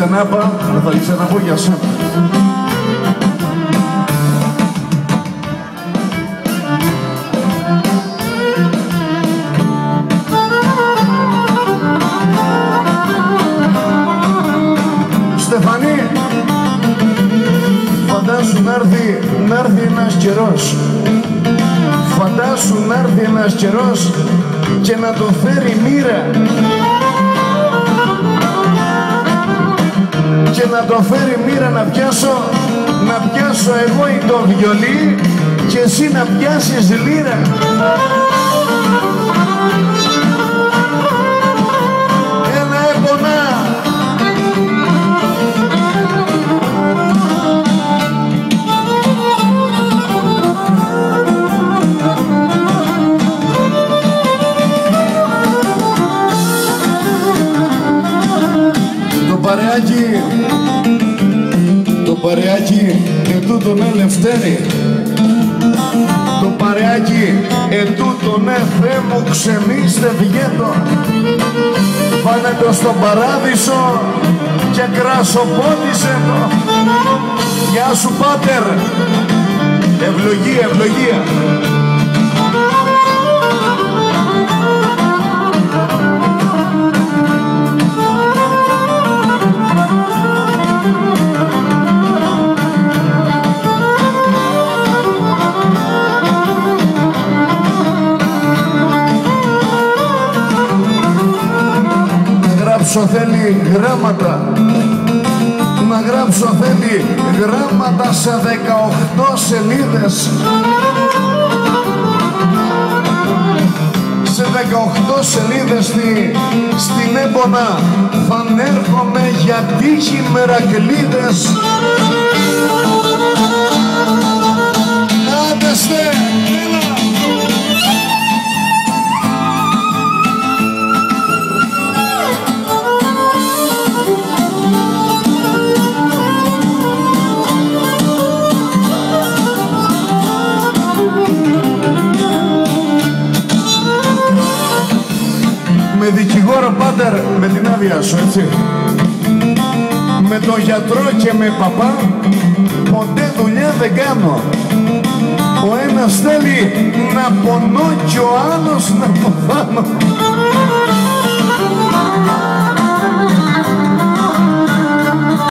ξανάπα, θα ξαναπώ για σένα. Στεφανή, φαντάσου να έρθει ένας καιρός, φαντάσου να έρθει ένας καιρός και να το φέρει μοίρα και να το φέρει μοίρα να πιάσω εγώ το βιολί και εσύ να πιάσεις λύρα. Έλα έπονα. Το παρεάκι ετούτον Ελευθέρη, το παρεάκι ετούτον Θεέ μου ξεμίστε βγέτο, πάνε το στον παράδεισο και κρασοπότισε το. Γεια σου πάτερ, ευλογία, ευλογία. Θέλει γράμματα, να γράψω θέλει γράμματα σε 18 σελίδες, σε 18 σελίδες στην έμπονα θα ανέρχομαι για τύχη μερακλείδες. Άντεστε, έλα! Με δικηγόρο πάτερ, με την άδεια σου, έτσι. Με τον γιατρό και με παπά, ποτέ δουλειά δεν κάνω. Ο ένας θέλει να πονώ και ο άλλος να πεθάνω.